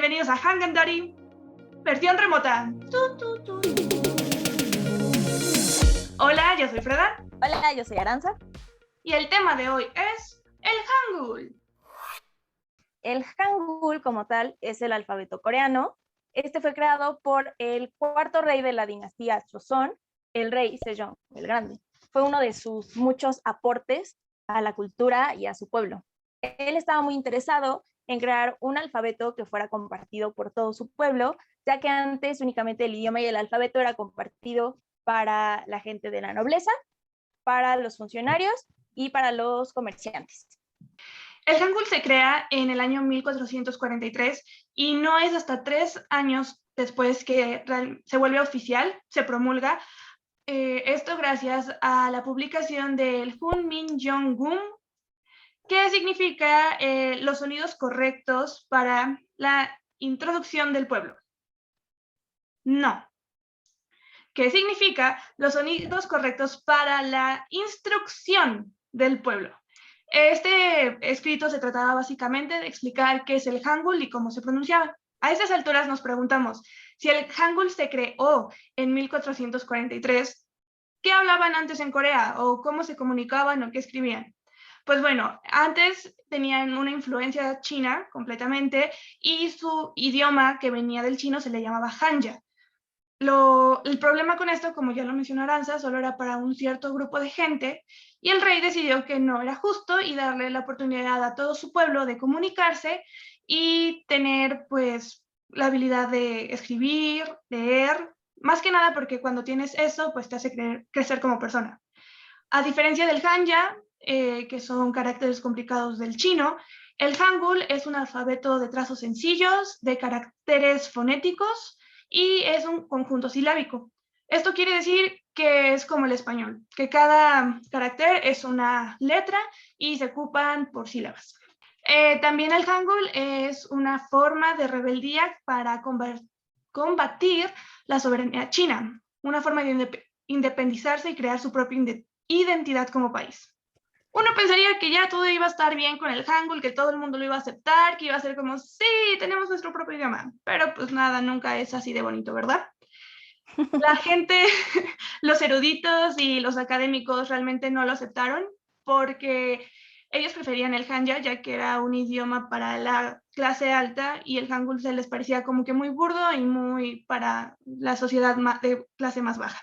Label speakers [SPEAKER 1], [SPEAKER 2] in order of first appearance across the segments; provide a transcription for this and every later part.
[SPEAKER 1] Bienvenidos a Hangandari, versión remota. Hola, yo soy Freda.
[SPEAKER 2] Hola, yo soy Aranza.
[SPEAKER 1] Y el tema de hoy es el Hangul.
[SPEAKER 2] El Hangul como tal es el alfabeto coreano. Este fue creado por el cuarto rey de la dinastía Joseon, el rey Sejong el Grande. Fue uno de sus muchos aportes a la cultura y a su pueblo. Él estaba muy interesado en crear un alfabeto que fuera compartido por todo su pueblo, ya que antes únicamente el idioma y el alfabeto era compartido para la gente de la nobleza, para los funcionarios y para los comerciantes.
[SPEAKER 1] El Hangul se crea en el año 1443 y no es hasta 3 años después que se vuelve oficial, se promulga. Esto gracias a la publicación del Hunmin Jeongeum, que significa los sonidos correctos para la introducción del pueblo. No. ¿Qué significa los sonidos correctos para la instrucción del pueblo? Este escrito se trataba básicamente de explicar qué es el Hangul y cómo se pronunciaba. A estas alturas nos preguntamos, si el Hangul se creó en 1443, ¿qué hablaban antes en Corea? ¿O cómo se comunicaban o qué escribían? Pues bueno, antes tenían una influencia china completamente y su idioma que venía del chino se le llamaba Hanja. El problema con esto, como ya lo mencionó Aranza, solo era para un cierto grupo de gente y el rey decidió que no era justo y darle la oportunidad a todo su pueblo de comunicarse y tener pues la habilidad de escribir, leer, más que nada porque cuando tienes eso pues te hace crecer como persona. A diferencia del Hanja, que son caracteres complicados del chino, el Hangul es un alfabeto de trazos sencillos, de caracteres fonéticos y es un conjunto silábico. Esto quiere decir que es como el español, que cada carácter es una letra y se ocupan por sílabas. También el Hangul es una forma de rebeldía para combatir la soberanía china, una forma de independizarse y crear su propia identidad como país. Uno pensaría que ya todo iba a estar bien con el Hangul, que todo el mundo lo iba a aceptar, que iba a ser como, sí, tenemos nuestro propio idioma, pero pues nada, nunca es así de bonito, ¿verdad? La gente, los eruditos y los académicos realmente no lo aceptaron porque ellos preferían el Hanja, ya que era un idioma para la clase alta y el Hangul se les parecía como que muy burdo y muy para la sociedad de clase más baja.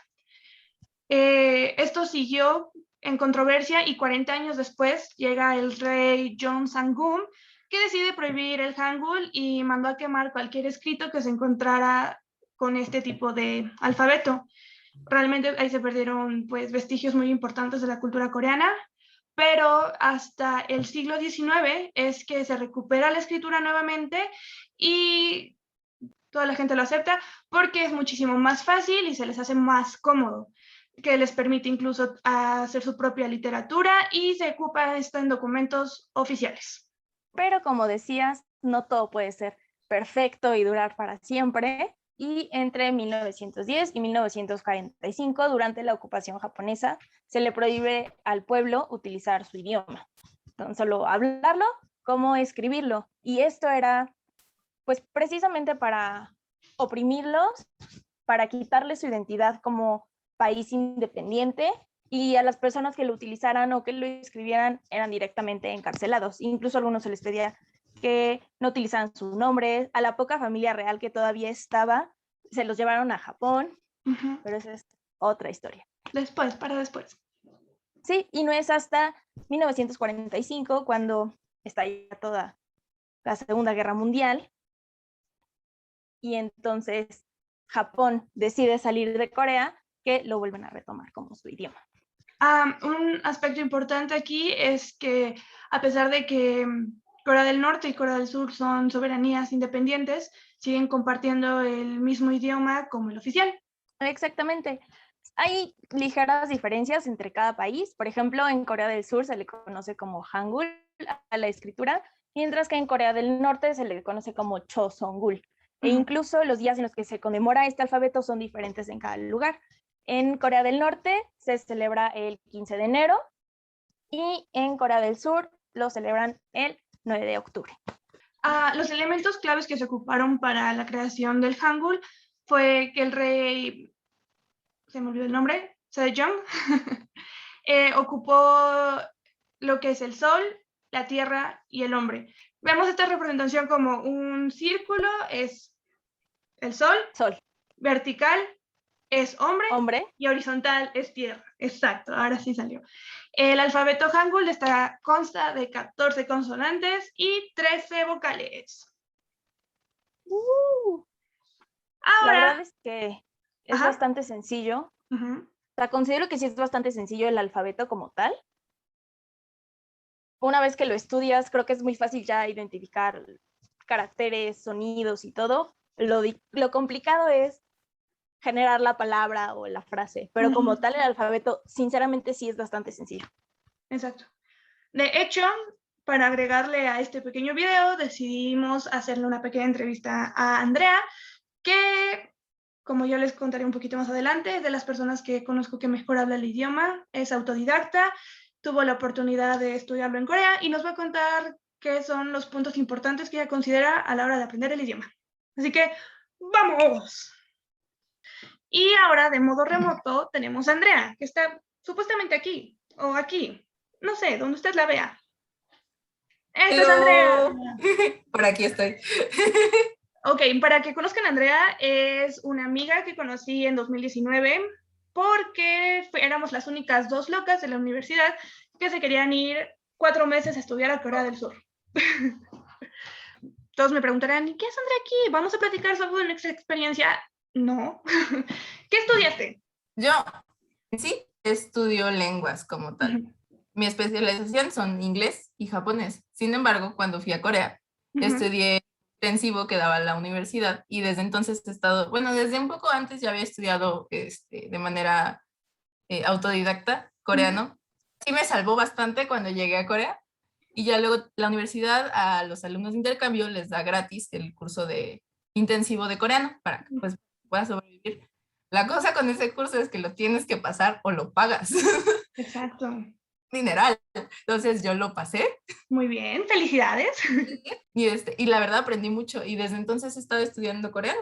[SPEAKER 1] Esto siguió en controversia y 40 años después llega el rey Jeongeum, que decide prohibir el Hangul y mandó a quemar cualquier escrito que se encontrara con este tipo de alfabeto. Realmente ahí se perdieron pues vestigios muy importantes de la cultura coreana, pero hasta el siglo XIX es que se recupera la escritura nuevamente y toda la gente lo acepta porque es muchísimo más fácil y se les hace más cómodo, que les permite incluso hacer su propia literatura y se ocupa esto en documentos oficiales.
[SPEAKER 2] Pero como decías, no todo puede ser perfecto y durar para siempre. Y entre 1910 y 1945, durante la ocupación japonesa, se le prohíbe al pueblo utilizar su idioma. Entonces, solo hablarlo como escribirlo. Y esto era, pues, precisamente para oprimirlos, para quitarles su identidad como país independiente, y a las personas que lo utilizaran o que lo escribieran eran directamente encarcelados. Incluso a algunos se les pedía que no utilizaran su nombre. A la poca familia real que todavía estaba, se los llevaron a Japón, pero esa es otra historia.
[SPEAKER 1] Para después.
[SPEAKER 2] Sí, y no es hasta 1945 cuando estalla toda la Segunda Guerra Mundial y entonces Japón decide salir de Corea, que lo vuelven a retomar como su idioma.
[SPEAKER 1] Un aspecto importante aquí es que a pesar de que Corea del Norte y Corea del Sur son soberanías independientes, siguen compartiendo el mismo idioma como el oficial.
[SPEAKER 2] Exactamente. Hay ligeras diferencias entre cada país. Por ejemplo, en Corea del Sur se le conoce como Hangul a la escritura, mientras que en Corea del Norte se le conoce como Choseongul. E incluso los días en los que se conmemora este alfabeto son diferentes en cada lugar. En Corea del Norte se celebra el 15 de enero y en Corea del Sur lo celebran el 9 de octubre.
[SPEAKER 1] Los elementos claves que se ocuparon para la creación del Hangul fue que el rey, se me olvidó el nombre, Sejong, ocupó lo que es el sol, la tierra y el hombre. Vemos esta representación como un círculo es el sol,
[SPEAKER 2] Sol.
[SPEAKER 1] vertical es hombre,
[SPEAKER 2] Hombre.
[SPEAKER 1] y horizontal es tierra. Exacto, ahora sí salió. El alfabeto Hangul consta de 14 consonantes y 13 vocales.
[SPEAKER 2] La
[SPEAKER 1] Ahora,
[SPEAKER 2] verdad es que es bastante sencillo. O sea, considero que sí es bastante sencillo el alfabeto como tal. Una vez que lo estudias, creo que es muy fácil ya identificar caracteres, sonidos y todo. Lo complicado es generar la palabra o la frase, pero como tal el alfabeto, sinceramente sí es bastante sencillo.
[SPEAKER 1] Exacto. De hecho, para agregarle a este pequeño video, decidimos hacerle una pequeña entrevista a Andrea, que, como yo les contaré un poquito más adelante, es de las personas que conozco que mejor habla el idioma, es autodidacta, tuvo la oportunidad de estudiarlo en Corea y nos va a contar qué son los puntos importantes que ella considera a la hora de aprender el idioma. Así que, ¡vamos! Y ahora, de modo remoto, tenemos a Andrea, que está supuestamente aquí, o aquí, no sé, donde usted la vea. ¡Esta es Andrea!
[SPEAKER 3] Por aquí estoy.
[SPEAKER 1] Ok, para que conozcan a Andrea, es una amiga que conocí en 2019 porque éramos las únicas dos locas de la universidad que se querían ir 4 meses a estudiar a Corea del Sur. Todos me preguntarán, ¿y qué es Andrea aquí? ¿Vamos a platicar sobre nuestra experiencia? No. ¿Qué estudiaste?
[SPEAKER 3] Yo, en sí, estudio lenguas como tal. Mi especialización son inglés y japonés. Sin embargo, cuando fui a Corea, estudié intensivo que daba la universidad y desde entonces he estado, bueno, desde un poco antes ya había estudiado de manera autodidacta coreano. Sí me salvó bastante cuando llegué a Corea y ya luego la universidad a los alumnos de intercambio les da gratis el curso de intensivo de coreano para que pues puedas sobrevivir. La cosa con ese curso es que lo tienes que pasar o lo pagas.
[SPEAKER 1] Exacto.
[SPEAKER 3] Dineral. Entonces yo lo pasé.
[SPEAKER 1] Muy bien, felicidades.
[SPEAKER 3] Y la verdad aprendí mucho y desde entonces he estado estudiando coreano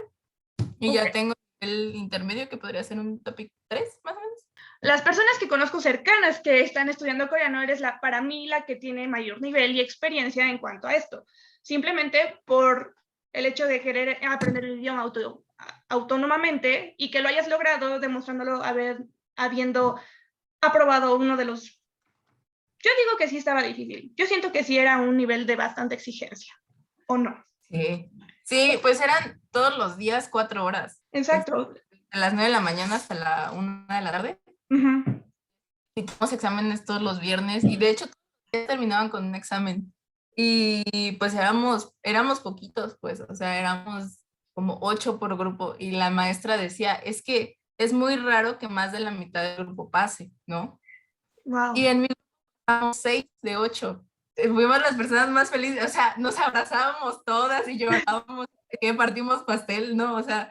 [SPEAKER 3] y ya tengo el intermedio que podría ser un topic 3 más o menos.
[SPEAKER 1] Las personas que conozco cercanas que están estudiando coreano, eres para mí la que tiene mayor nivel y experiencia en cuanto a esto. Simplemente por el hecho de querer aprender el idioma autónomamente y que lo hayas logrado demostrándolo habiendo aprobado uno de los... Yo digo que sí estaba difícil. Yo siento que sí era un nivel de bastante exigencia, ¿o no?
[SPEAKER 3] Sí, pues eran todos los días 4 horas.
[SPEAKER 1] Exacto.
[SPEAKER 3] A las 9 de la mañana hasta la 1 de la tarde. Y tenemos exámenes todos los viernes y de hecho terminaban con un examen. Y pues éramos poquitos, pues, o sea, éramos como 8 por grupo y la maestra decía, es que es muy raro que más de la mitad del grupo pase, ¿no?
[SPEAKER 1] Wow.
[SPEAKER 3] Y en mi grupo éramos 6 de 8. Fuimos las personas más felices, o sea, nos abrazábamos todas y llorábamos, que partimos pastel, ¿no? O sea,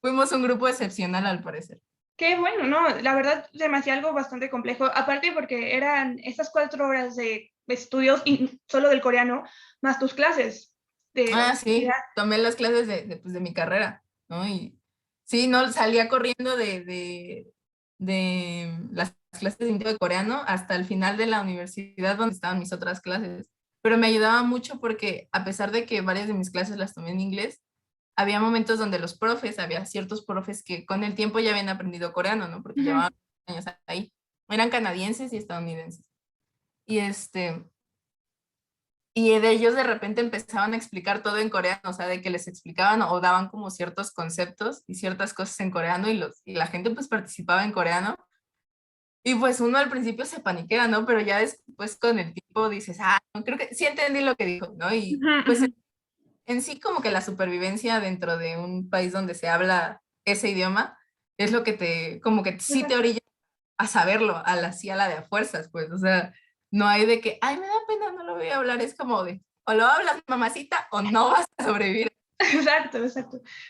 [SPEAKER 3] fuimos un grupo excepcional al parecer.
[SPEAKER 1] Qué bueno, ¿no? La verdad se me hacía algo bastante complejo, aparte porque eran estas 4 horas de estudios y solo del coreano, más tus clases.
[SPEAKER 3] Sí, tomé las clases pues, de mi carrera, ¿no? Y sí, no, salía corriendo de las clases de coreano hasta el final de la universidad donde estaban mis otras clases. Pero me ayudaba mucho porque a pesar de que varias de mis clases las tomé en inglés, había momentos donde había ciertos profes que con el tiempo ya habían aprendido coreano, ¿no? Porque llevaban años ahí. Eran canadienses y estadounidenses. Y de ellos de repente empezaban a explicar todo en coreano, o sea, de que les explicaban o daban como ciertos conceptos y ciertas cosas en coreano y la gente pues participaba en coreano. Y pues uno al principio se paniquea, ¿no? Pero ya después con el tiempo dices, no, creo que sí entendí lo que dijo, ¿no? Y pues en sí como que la supervivencia dentro de un país donde se habla ese idioma es lo que como que sí te orilla a saberlo, a la de a fuerzas, pues, o sea, no hay de que, ay, me da pena, no lo voy a hablar, es como de, o lo hablas, mamacita, o no vas a sobrevivir.
[SPEAKER 1] Exacto.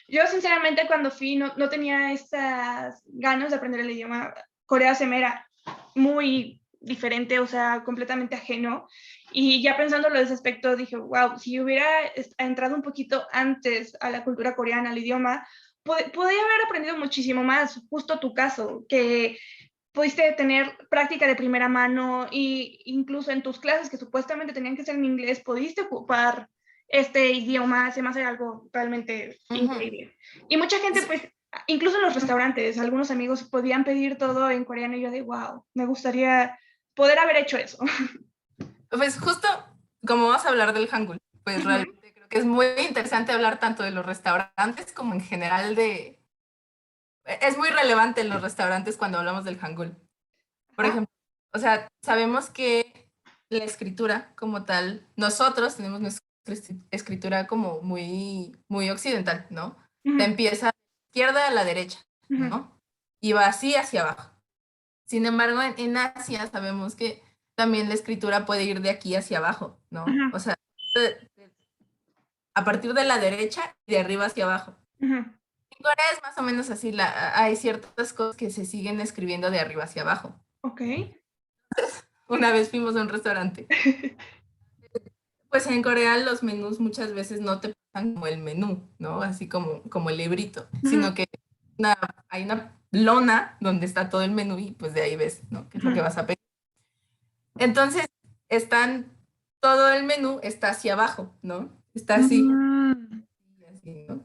[SPEAKER 1] Yo sinceramente cuando fui no tenía estas ganas de aprender el idioma. Corea se me era muy diferente, o sea, completamente ajeno. Y ya pensándolo de ese aspecto, dije, wow, si hubiera entrado un poquito antes a la cultura coreana, al idioma, podría haber aprendido muchísimo más, justo tu caso, que pudiste tener práctica de primera mano e incluso en tus clases que supuestamente tenían que ser en inglés, pudiste ocupar este idioma, se me hace algo realmente increíble. Y mucha gente, pues, incluso en los restaurantes, algunos amigos podían pedir todo en coreano y yo de, wow, me gustaría poder haber hecho eso.
[SPEAKER 3] Pues justo como vamos a hablar del Hangul, pues realmente creo que es muy interesante hablar tanto de los restaurantes como en general de... Es muy relevante en los restaurantes cuando hablamos del Hangul. Por ejemplo, o sea, sabemos que la escritura como tal, nosotros tenemos nuestra escritura como muy, muy occidental, ¿no? Te empieza de la izquierda a la derecha, ¿no? Y va así hacia abajo. Sin embargo, en Asia sabemos que también la escritura puede ir de aquí hacia abajo, ¿no? O sea, a partir de la derecha y de arriba hacia abajo. En Corea es más o menos así, hay ciertas cosas que se siguen escribiendo de arriba hacia abajo.
[SPEAKER 1] Ok.
[SPEAKER 3] Una vez fuimos a un restaurante. Pues en Corea los menús muchas veces no te pasan como el menú, ¿no? Así como el librito, sino que hay una lona donde está todo el menú y pues de ahí ves, ¿no? ¿Qué es lo que vas a pedir? Entonces, todo el menú está hacia abajo, ¿no? Está así, así, ¿no?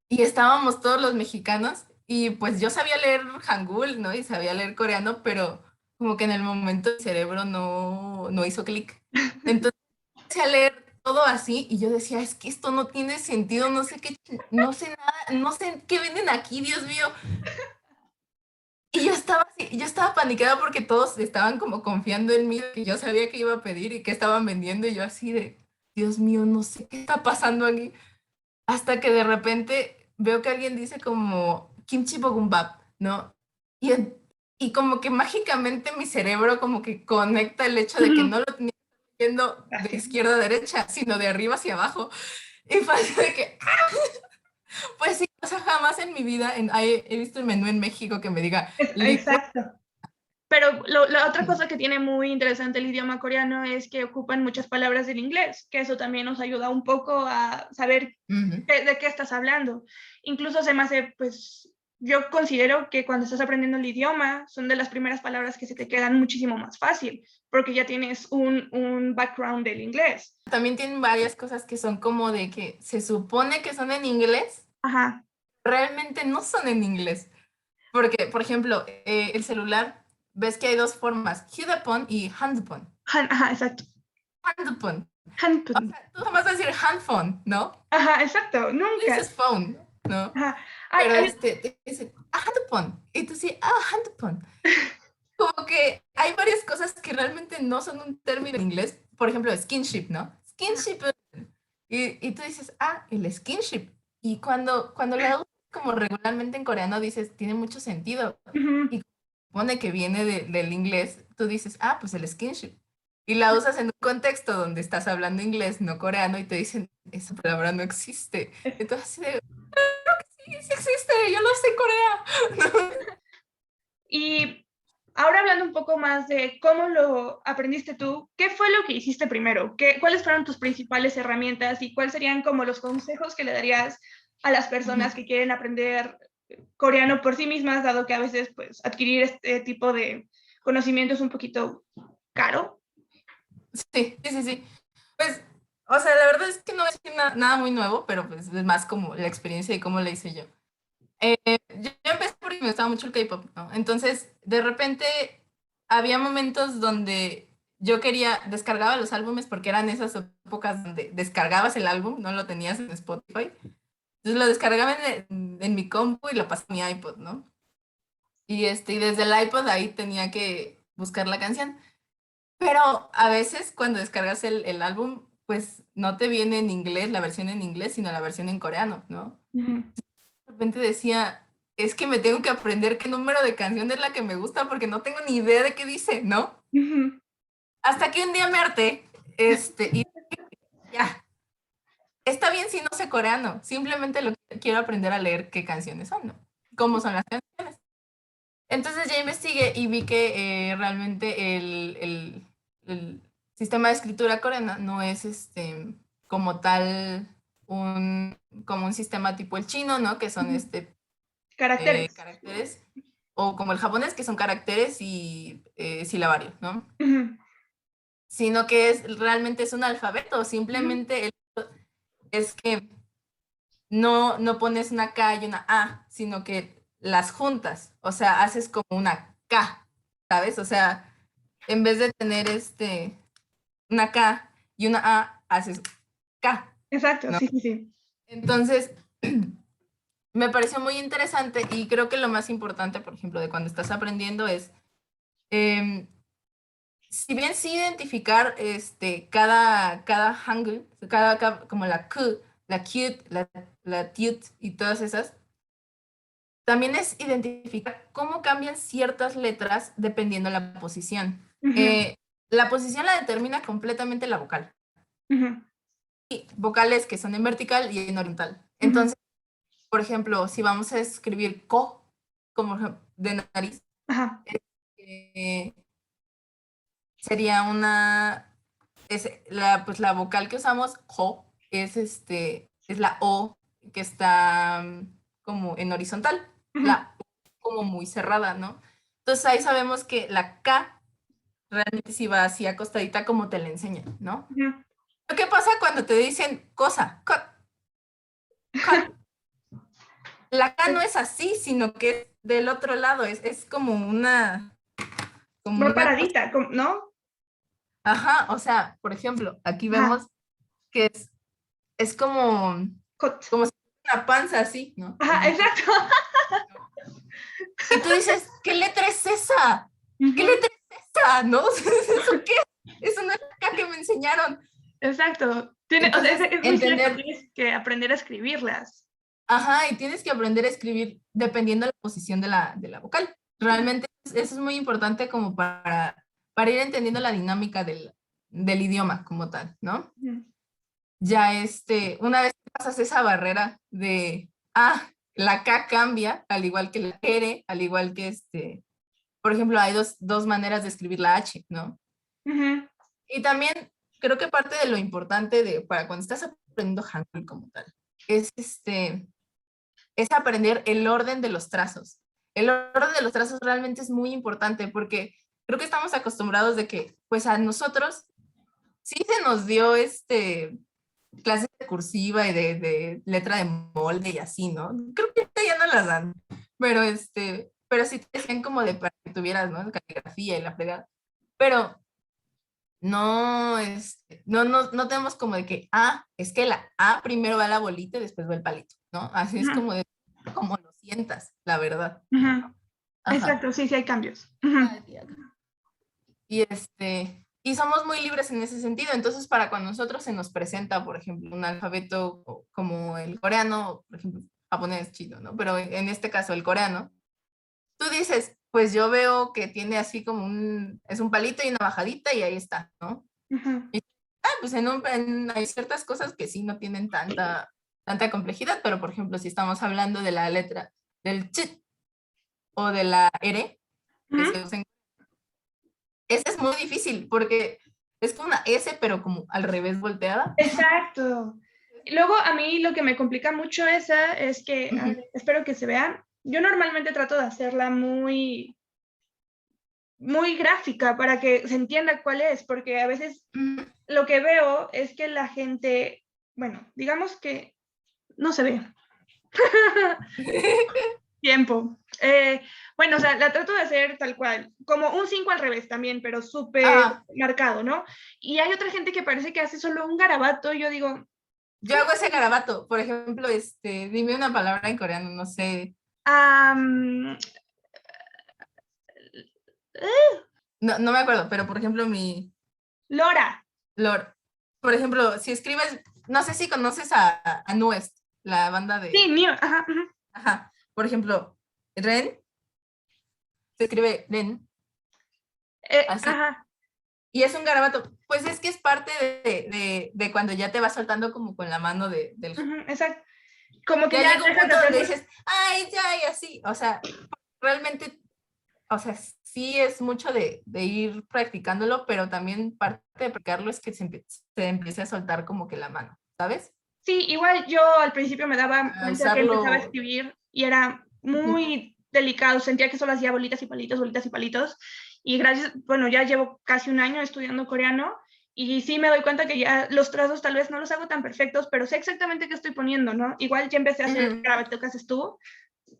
[SPEAKER 3] Y estábamos todos los mexicanos y pues yo sabía leer Hangul, ¿no? Y sabía leer coreano, pero como que en el momento el cerebro no hizo clic. Entonces empecé a leer todo así y yo decía, es que esto no tiene sentido, no sé qué, no sé nada, no sé qué venden aquí, Dios mío. Y yo estaba paniquada porque todos estaban como confiando en mí, que yo sabía que iba a pedir y que estaban vendiendo y yo así de, Dios mío, no sé qué está pasando aquí. Hasta que de repente veo que alguien dice como kimchi bogumbap, ¿no? Y, y como que mágicamente mi cerebro como que conecta el hecho de que no lo tenía viendo de izquierda a derecha, sino de arriba hacia abajo. Y fue así de que, pues sí, o sea, jamás en mi vida he visto el menú en México que me diga licor.
[SPEAKER 1] Exacto. Pero la otra cosa que tiene muy interesante el idioma coreano es que ocupan muchas palabras del inglés, que eso también nos ayuda un poco a saber de qué estás hablando. Incluso se me hace, pues, yo considero que cuando estás aprendiendo el idioma son de las primeras palabras que se te quedan muchísimo más fácil, porque ya tienes un background del inglés.
[SPEAKER 3] También tienen varias cosas que son como de que se supone que son en inglés,
[SPEAKER 1] Ajá.
[SPEAKER 3] realmente no son en inglés. Porque, por ejemplo, el celular, ves que hay dos formas, 휴대폰 y handphone.
[SPEAKER 1] Ajá, exacto.
[SPEAKER 3] Handphone. O
[SPEAKER 1] Handphone.
[SPEAKER 3] sea, tú jamás vas a decir handphone, ¿no?
[SPEAKER 1] Ajá, exacto,
[SPEAKER 3] Tú
[SPEAKER 1] nunca.
[SPEAKER 3] dices phone, ¿no?
[SPEAKER 1] Ajá.
[SPEAKER 3] Pero
[SPEAKER 1] Ay,
[SPEAKER 3] te dicen, handphone. Y tú sí, handphone. Como que hay varias cosas que realmente no son un término en inglés. Por ejemplo, skinship, ¿no? Skinship. Y tú dices, el skinship. Y cuando la usas como regularmente en coreano, dices, tiene mucho sentido. Y supone que viene del inglés, tú dices, pues el skinship. Y la usas en un contexto donde estás hablando inglés, no coreano, y te dicen, esa palabra no existe. Entonces, así de, sí, sí existe, yo lo sé en Corea.
[SPEAKER 1] y ahora hablando un poco más de cómo lo aprendiste tú, ¿qué fue lo que hiciste primero? ¿Cuáles fueron tus principales herramientas y cuáles serían como los consejos que le darías a las personas que quieren aprender coreano por sí mismas, dado que a veces pues adquirir este tipo de conocimiento es un poquito caro?
[SPEAKER 3] Sí, sí, sí, sí. Pues, o sea, la verdad es que no es nada muy nuevo, pero pues es más como la experiencia y cómo la hice yo. Yo empecé porque me gustaba mucho el K-pop, ¿no? Entonces, de repente, había momentos donde yo descargaba los álbumes porque eran esas épocas donde descargabas el álbum, no lo tenías en Spotify. Entonces lo descargaba en mi compu y lo pasaba a mi iPod, ¿no? Y desde el iPod ahí tenía que buscar la canción. Pero a veces cuando descargas el álbum, pues no te viene en inglés, la versión en inglés, sino la versión en coreano, ¿no? De repente decía, es que me tengo que aprender qué número de canción es la que me gusta porque no tengo ni idea de qué dice, ¿no? Hasta que un día me harté, y ya, está bien si no sé coreano, simplemente quiero aprender a leer qué canciones son, ¿no? ¿Cómo son las canciones? Entonces ya investigué y vi que realmente sistema de escritura coreana no es como tal como un sistema tipo el chino, ¿no? Que son
[SPEAKER 1] Caracteres.
[SPEAKER 3] caracteres, o como el japonés, que son caracteres y silabarios, ¿no? Sino que realmente es un alfabeto, simplemente es que no pones una K y una A, sino que las juntas, o sea, haces como una K, ¿sabes? O sea, en vez de tener una K y una A, haces K.
[SPEAKER 1] Exacto,
[SPEAKER 3] ¿no?
[SPEAKER 1] sí, sí, sí.
[SPEAKER 3] Entonces, me pareció muy interesante y creo que lo más importante, por ejemplo, de cuando estás aprendiendo es, si bien sí identificar cada hangul, como la Q, la Q, la Tiut y todas esas, también es identificar cómo cambian ciertas letras dependiendo la posición. La posición la determina completamente la vocal. Y vocales que son en vertical y en horizontal. Entonces, por ejemplo, si vamos a escribir ko, como de nariz, sería pues la vocal que usamos, ko, es la O que está como en horizontal, la O como muy cerrada, ¿no? Entonces ahí sabemos que la K realmente sí va así acostadita como te la enseñan, ¿no? ¿Qué pasa cuando te dicen cosa? La K no es así, sino que es del otro lado, es como una...
[SPEAKER 1] Muy paradita, ¿no?
[SPEAKER 3] Ajá, o sea, por ejemplo, aquí vemos que es como si fuera una panza así, ¿no?
[SPEAKER 1] Ajá, exacto.
[SPEAKER 3] Y tú dices, ¿qué letra es esa? ¿Qué letra es esa? ¿No? ¿Eso qué? Eso no es la K que me enseñaron.
[SPEAKER 1] Exacto.
[SPEAKER 3] Entonces,
[SPEAKER 1] o sea, es muy cierto, tienes que aprender a escribirlas.
[SPEAKER 3] Ajá, y tienes que aprender a escribir dependiendo de la posición de la vocal. Realmente eso es muy importante como para ir entendiendo la dinámica del idioma como tal, ¿no? Ya una vez que pasas esa barrera de, la K cambia, al igual que la R, al igual que por ejemplo, hay dos maneras de escribir la H, ¿no? Y también creo que parte de lo importante para cuando estás aprendiendo Hangul como tal, es es aprender el orden de los trazos. El orden de los trazos realmente es muy importante porque creo que estamos acostumbrados de que, pues a nosotros sí se nos dio clases de cursiva y de letra de molde y así, ¿no? Creo que ahorita ya no las dan, pero pero sí te decían como de para que tuvieras, ¿no? Caligrafía y la fregada. Pero no, no tenemos como de que, es que la A primero va la bolita y después va el palito, ¿no? Así es como como lo sientas, la verdad.
[SPEAKER 1] Exacto, sí, sí hay cambios.
[SPEAKER 3] Y y somos muy libres en ese sentido. Entonces, para cuando nosotros se nos presenta, por ejemplo, un alfabeto como el coreano, por ejemplo, japonés, chino, ¿no? Pero en este caso, el coreano, tú dices, pues yo veo que tiene así como es un palito y una bajadita y ahí está, ¿no? Y, pues hay ciertas cosas que sí no tienen tanta complejidad, pero por ejemplo, si estamos hablando de la letra del ch o de la r, que se usa ese es muy difícil porque es como una S, pero como al revés volteada.
[SPEAKER 1] Exacto. Luego, a mí lo que me complica mucho esa es que, espero que se vean, yo normalmente trato de hacerla muy gráfica para que se entienda cuál es, porque a veces lo que veo es que la gente, bueno, digamos que no se ve. Tiempo. Bueno, o sea, la trato de hacer tal cual, como un 5 al revés también, pero súper marcado, ¿no? Y hay otra gente que parece que hace solo un garabato, y yo digo...
[SPEAKER 3] Yo hago ese garabato, por ejemplo, dime una palabra en coreano, no sé. No me acuerdo, pero por ejemplo
[SPEAKER 1] Lora.
[SPEAKER 3] Por ejemplo, si escribes, no sé si conoces a Nuest, la banda de...
[SPEAKER 1] Sí, mío,
[SPEAKER 3] Ajá. Por ejemplo, Ren, se escribe Ren. Así. Y es un garabato. Pues es que es parte de cuando ya te vas soltando como con la mano del...
[SPEAKER 1] exacto. Como que
[SPEAKER 3] ya llega un punto donde dices, ay, ya, y así. O sea, realmente o sea, sí es mucho de ir practicándolo, pero también parte de practicarlo es que se empiece a soltar como que la mano, ¿sabes?
[SPEAKER 1] Sí, igual yo al principio me daba
[SPEAKER 3] A
[SPEAKER 1] cuenta que empezaba a
[SPEAKER 3] usarlo.
[SPEAKER 1] escribir y era muy delicado, sentía que solo hacía bolitas y palitos, bolitas y palitos. Y gracias, bueno, ya llevo casi un año estudiando coreano y sí me doy cuenta que ya los trazos tal vez no los hago tan perfectos, pero sé exactamente qué estoy poniendo, ¿no? Igual ya empecé a hacer grabate que haces tú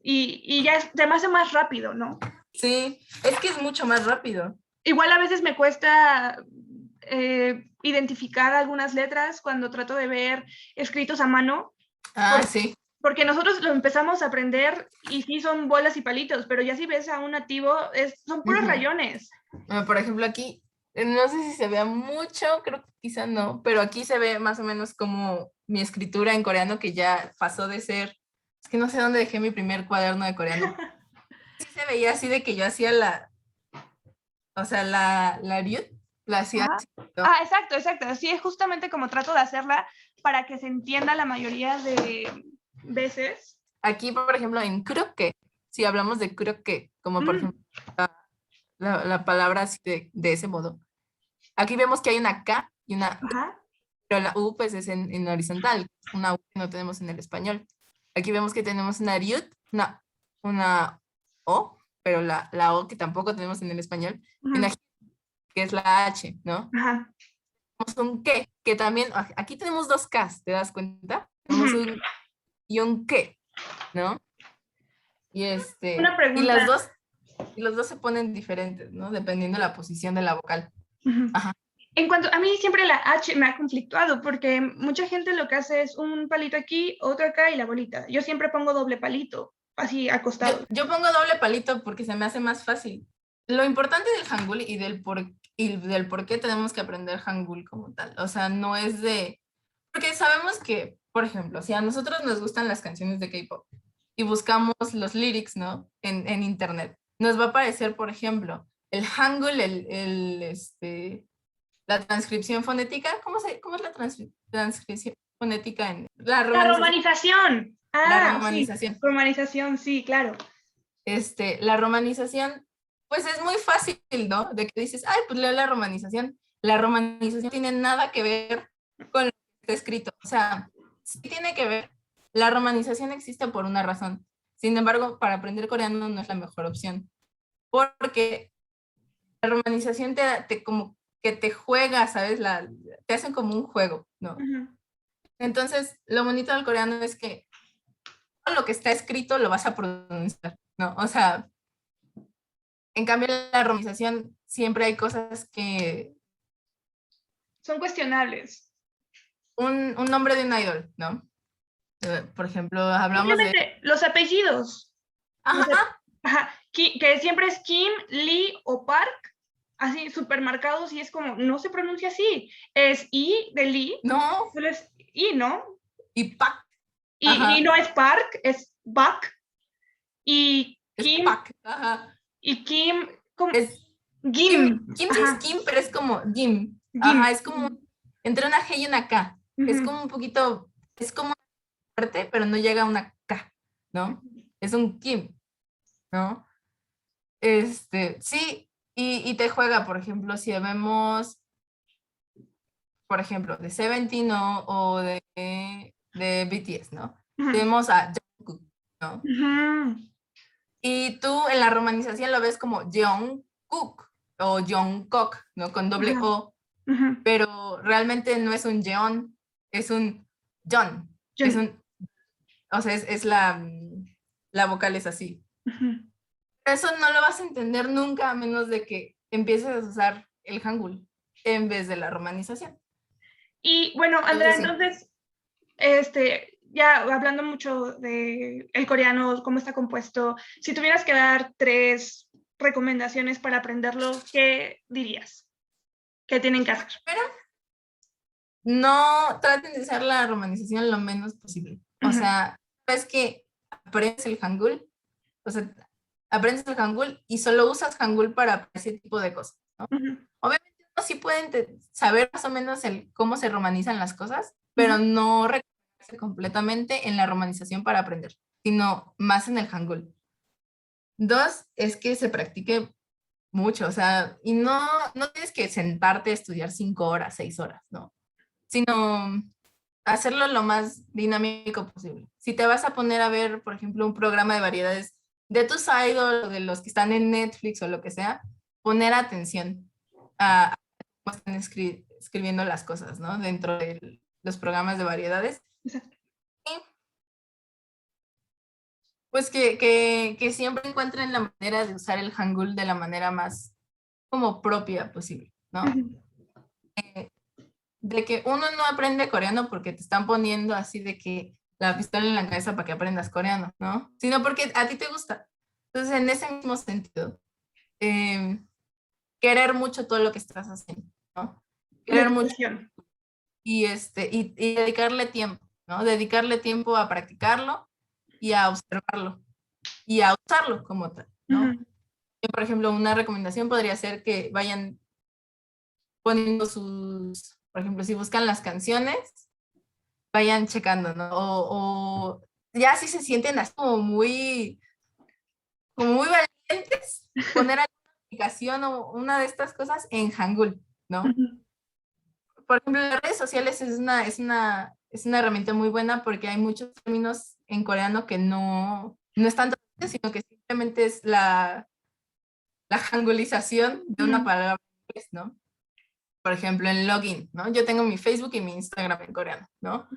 [SPEAKER 1] y ya es demasiado más rápido, ¿no?
[SPEAKER 3] Sí, es que es mucho más rápido.
[SPEAKER 1] Igual a veces me cuesta identificar algunas letras cuando trato de ver escritos a mano.
[SPEAKER 3] Ah, sí.
[SPEAKER 1] Porque nosotros lo empezamos a aprender y sí son bolas y palitos, pero ya si ves a un nativo, son puros rayones.
[SPEAKER 3] Por ejemplo, aquí, no sé si se vea mucho, creo que quizá no, pero aquí se ve más o menos como mi escritura en coreano, que ya pasó de ser, es que no sé dónde dejé mi primer cuaderno de coreano. Sí se veía así de que yo hacía o sea, la ryut, la hacía
[SPEAKER 1] Ajá.
[SPEAKER 3] así, ¿no?
[SPEAKER 1] Ah, exacto, exacto. Así es justamente como trato de hacerla para que se entienda la mayoría de veces.
[SPEAKER 3] Aquí, por ejemplo, en croque, si hablamos de croque, como por ejemplo la palabra así de ese modo, aquí vemos que hay una K y una U,
[SPEAKER 1] Ajá.
[SPEAKER 3] pero la U pues es en horizontal, una U que no tenemos en el español. Aquí vemos que tenemos una ryut, una O, pero la O que tampoco tenemos en el español, y una
[SPEAKER 1] Ajá.
[SPEAKER 3] J, que es la H, ¿no?
[SPEAKER 1] Ajá.
[SPEAKER 3] Tenemos un que también, aquí tenemos dos Ks, ¿te das cuenta? Tenemos un y un que, ¿no? Y
[SPEAKER 1] Una
[SPEAKER 3] y
[SPEAKER 1] pregunta.
[SPEAKER 3] los dos se ponen diferentes, ¿no? Dependiendo de la posición de la vocal. Ajá.
[SPEAKER 1] En cuanto a mí siempre la H me ha conflictuado porque mucha gente lo que hace es un palito aquí, otro acá y la bolita. Yo siempre pongo doble palito, así acostado.
[SPEAKER 3] Yo pongo doble palito porque se me hace más fácil. Lo importante del Hangul y del por qué tenemos que aprender Hangul como tal. O sea, no es de... Porque sabemos que, por ejemplo, si a nosotros nos gustan las canciones de K-pop y buscamos los lyrics, ¿no? En internet, nos va a aparecer, por ejemplo, el Hangul, la transcripción fonética. ¿Cómo es la transcripción fonética en la
[SPEAKER 1] La
[SPEAKER 3] romanización?
[SPEAKER 1] romanización.
[SPEAKER 3] La
[SPEAKER 1] Ah, sí,
[SPEAKER 3] romanización.
[SPEAKER 1] romanización, sí, claro.
[SPEAKER 3] La romanización, pues es muy fácil, ¿no? De que dices, ay, pues leo la romanización. La romanización no tiene nada que ver con lo que está escrito. O sea, sí tiene que ver. La romanización existe por una razón. Sin embargo, para aprender coreano no es la mejor opción. Porque la romanización como que te juega, ¿sabes? Te hacen como un juego, ¿no? Entonces, lo bonito del coreano es que todo lo que está escrito lo vas a pronunciar, ¿no? O sea, en cambio, en la romanización siempre hay cosas que...
[SPEAKER 1] Son cuestionables.
[SPEAKER 3] Un nombre de un idol, ¿no? Por ejemplo, hablamos de...
[SPEAKER 1] Simplemente los apellidos.
[SPEAKER 3] Ajá,
[SPEAKER 1] Ajá, que siempre es Kim, Lee o Park, así supermercados y es como, no se pronuncia así. Es I de Lee,
[SPEAKER 3] no,
[SPEAKER 1] solo es I, ¿no?
[SPEAKER 3] y Pak,
[SPEAKER 1] Y
[SPEAKER 3] ajá,
[SPEAKER 1] no es Park, es Bak. Y
[SPEAKER 3] es
[SPEAKER 1] Kim,
[SPEAKER 3] Pak, ajá.
[SPEAKER 1] y Kim, como
[SPEAKER 3] Es
[SPEAKER 1] Gim.
[SPEAKER 3] Kim sí es
[SPEAKER 1] Ajá,
[SPEAKER 3] Kim, pero es como Jim.
[SPEAKER 1] Gim.
[SPEAKER 3] Ajá, es como entre una G y una K. Es
[SPEAKER 1] Ujú.
[SPEAKER 3] como un poquito, es como fuerte, pero no llega a una K, ¿no? Es un Kim, ¿no? Sí, y te juega, por ejemplo, si vemos, por ejemplo, de Seventeen o de BTS, ¿no?
[SPEAKER 1] Ujú.
[SPEAKER 3] Tenemos a Jungkook, ¿no?
[SPEAKER 1] Ujú.
[SPEAKER 3] Y tú en la romanización lo ves como Jungkook o Jungkook, ¿no? Con doble
[SPEAKER 1] Ajá.
[SPEAKER 3] O,
[SPEAKER 1] Ujú.
[SPEAKER 3] pero realmente no es un Jeon, es un John,
[SPEAKER 1] Jun.
[SPEAKER 3] o sea, la vocal es así.
[SPEAKER 1] Ujú.
[SPEAKER 3] Eso no lo vas a entender nunca a menos de que empieces a usar el Hangul en vez de la romanización.
[SPEAKER 1] Y bueno, Andrea,
[SPEAKER 3] Entonces sí.
[SPEAKER 1] entonces, ya hablando mucho de el coreano, cómo está compuesto, si tuvieras que dar 3 recomendaciones para aprenderlo, ¿qué dirías? ¿Qué tienen que hacer?
[SPEAKER 3] Pero no traten de usar la romanización lo menos posible. O
[SPEAKER 1] Ujú.
[SPEAKER 3] sea, es que aprendes el Hangul, o sea, aprendes el Hangul y solo usas Hangul para ese tipo de cosas, ¿no?
[SPEAKER 1] Ujú.
[SPEAKER 3] Obviamente uno sí pueden saber más o menos cómo se romanizan las cosas, pero
[SPEAKER 1] Ujú.
[SPEAKER 3] no reconocerse completamente en la romanización para aprender, sino más en el Hangul. 2, es que se practique mucho, o sea, y no tienes que sentarte a estudiar 5 horas, 6 horas, no, sino hacerlo lo más dinámico posible. Si te vas a poner a ver, por ejemplo, un programa de variedades de tus idols o de los que están en Netflix o lo que sea, poner atención a cómo están escribiendo las cosas, ¿no? Dentro de los programas de variedades.
[SPEAKER 1] Exacto.
[SPEAKER 3] Y pues que siempre encuentren la manera de usar el Hangul de la manera más como propia posible, ¿no? De que uno no aprende coreano porque te están poniendo así de que la pistola en la cabeza para que aprendas coreano, ¿no? Sino porque a ti te gusta. Entonces, en ese mismo sentido, querer mucho todo lo que estás haciendo, ¿no? Querer mucho y dedicarle tiempo, ¿no? Dedicarle tiempo a practicarlo y a observarlo y a usarlo como tal, ¿no? Yo, por ejemplo, una recomendación podría ser que vayan poniendo por ejemplo, si buscan las canciones, vayan checando, ¿no? O ya si se sienten así como muy valientes, poner alguna aplicación o una de estas cosas en Hangul, ¿no? Por ejemplo, las redes sociales es una herramienta muy buena porque hay muchos términos en coreano que no están traducidos, sino que simplemente es la hangulización de una palabra en inglés, ¿no? Por ejemplo, en login, ¿no? Yo tengo mi Facebook y mi Instagram en coreano, ¿no?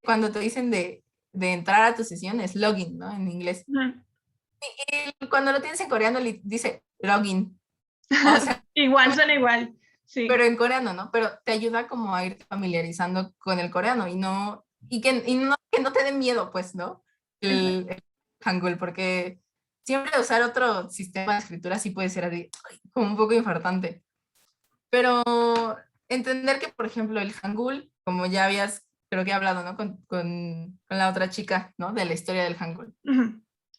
[SPEAKER 3] Cuando te dicen de entrar a tu sesión es login, ¿no? En inglés. Y cuando lo tienes en coreano dice login. O sea,
[SPEAKER 1] igual, suena igual. Sí.
[SPEAKER 3] Pero en coreano, ¿no? Pero te ayuda como a ir familiarizando con el coreano y que no te dé miedo, pues, ¿no? El Hangul, porque siempre usar otro sistema de escritura sí puede ser así, como un poco infartante. Pero entender que, por ejemplo, el Hangul, como ya habías, creo que he hablado, ¿no? Con la otra chica, ¿no? De la historia del Hangul.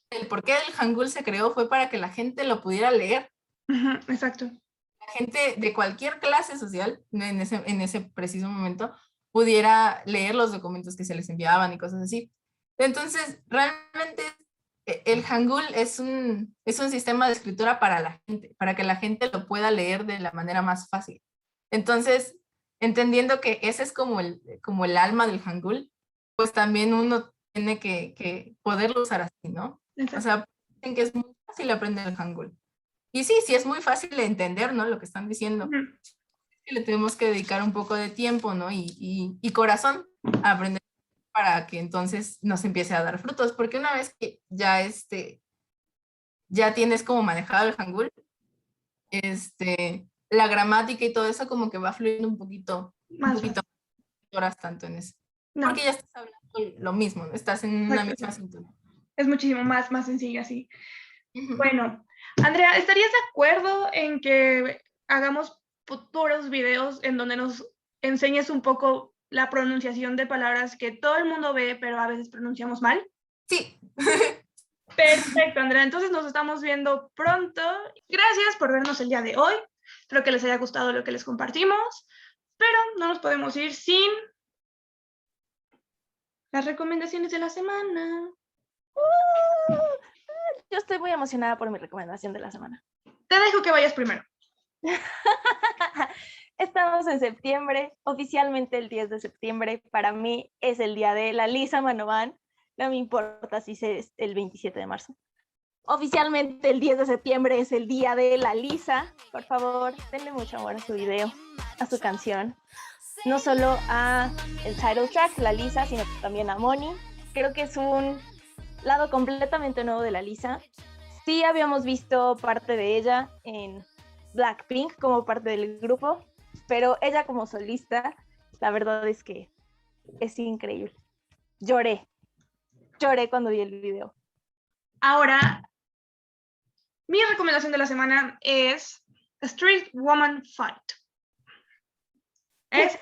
[SPEAKER 3] El por qué el Hangul se creó fue para que la gente lo pudiera leer.
[SPEAKER 1] Exacto.
[SPEAKER 3] La gente de cualquier clase social, en ese preciso momento, pudiera leer los documentos que se les enviaban y cosas así. Entonces, realmente el Hangul es un sistema de escritura para la gente, para que la gente lo pueda leer de la manera más fácil. Entonces, entendiendo que ese es como el alma del Hangul, pues también uno tiene que poderlo usar así, ¿no? Exacto. O sea, dicen que es muy fácil aprender el Hangul. Y sí es muy fácil de entender, ¿no? Lo que están diciendo. Le tenemos que dedicar un poco de tiempo, ¿no? Y corazón a aprender para que entonces nos empiece a dar frutos, porque una vez que ya tienes como manejado el Hangul, la gramática y todo eso como que va fluyendo un poquito más horas tanto en eso. No. Porque ya estás hablando lo mismo, ¿no? Estás en una misma sintonía.
[SPEAKER 1] Es muchísimo más sencillo así. Bueno, Andrea, ¿estarías de acuerdo en que hagamos futuros videos en donde nos enseñes un poco la pronunciación de palabras que todo el mundo ve, pero a veces pronunciamos mal?
[SPEAKER 3] Sí.
[SPEAKER 1] Perfecto, Andrea. Entonces nos estamos viendo pronto. Gracias por vernos el día de hoy. Espero que les haya gustado lo que les compartimos, pero no nos podemos ir sin las recomendaciones de la semana.
[SPEAKER 2] Yo estoy muy emocionada por mi recomendación de la semana.
[SPEAKER 1] Te dejo que vayas primero.
[SPEAKER 2] Estamos en septiembre, oficialmente el 10 de septiembre. Para mí es el día de la Lisa Manovan. No me importa si es el 27 de marzo. Oficialmente el 10 de septiembre es el día de la Lisa. Por favor, denle mucho amor a su video, a su canción. No solo a el title track, la Lisa, sino también a Moni. Creo que es un lado completamente nuevo de la Lisa. Sí habíamos visto parte de ella en Blackpink como parte del grupo, pero ella como solista, la verdad es que es increíble. Lloré cuando vi el video.
[SPEAKER 1] Ahora, mi recomendación de la semana es Street Woman Fight. Es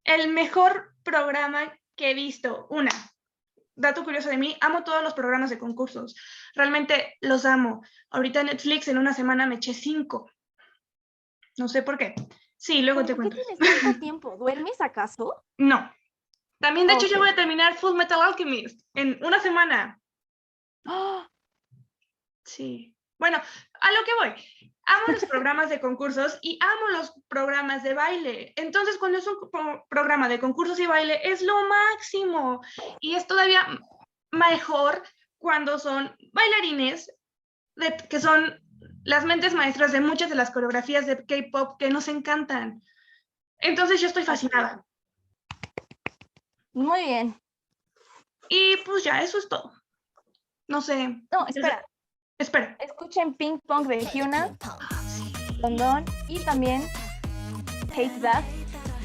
[SPEAKER 1] el mejor programa que he visto. Dato curioso de mí, amo todos los programas de concursos. Realmente los amo. Ahorita Netflix en una semana me eché 5. No sé por qué. Sí, luego te cuento.
[SPEAKER 2] ¿Por qué tienes tanto tiempo? ¿Duermes acaso?
[SPEAKER 1] No. También, de hecho, yo voy a terminar Full Metal Alchemist en una semana.
[SPEAKER 2] ¡Oh!
[SPEAKER 1] Sí. Bueno, a lo que voy. Amo los programas de concursos y amo los programas de baile. Entonces, cuando es un programa de concursos y baile, es lo máximo. Y es todavía mejor cuando son bailarines que son las mentes maestras de muchas de las coreografías de K-pop que nos encantan. Entonces, yo estoy fascinada.
[SPEAKER 2] Muy bien.
[SPEAKER 1] Y pues ya, eso es todo. No sé.
[SPEAKER 2] No, espera.
[SPEAKER 1] Espera.
[SPEAKER 2] Escuchen Ping Pong de Hyuna, London y también Hate That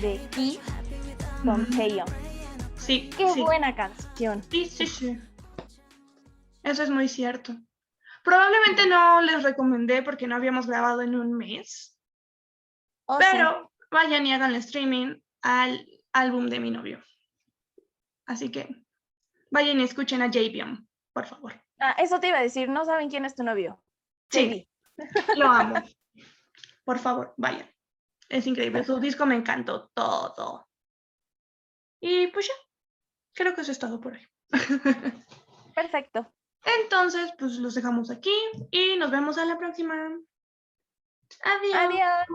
[SPEAKER 2] de Key con Taeyong.
[SPEAKER 1] Sí.
[SPEAKER 2] Qué
[SPEAKER 1] sí.
[SPEAKER 2] buena canción.
[SPEAKER 1] Sí. Eso es muy cierto. Probablemente no les recomendé porque no habíamos grabado en un mes.
[SPEAKER 2] Oh,
[SPEAKER 1] pero vayan y hagan el streaming al álbum de mi novio. Así que vayan y escuchen a Javion, por favor.
[SPEAKER 2] Eso te iba a decir, no saben quién es tu novio.
[SPEAKER 1] Sí, lo amo. Por favor, vayan. Es increíble. Su disco me encantó todo. Y pues ya, creo que eso es todo por hoy.
[SPEAKER 2] Perfecto.
[SPEAKER 1] Entonces, pues los dejamos aquí y nos vemos a la próxima. Adiós.
[SPEAKER 2] Adiós.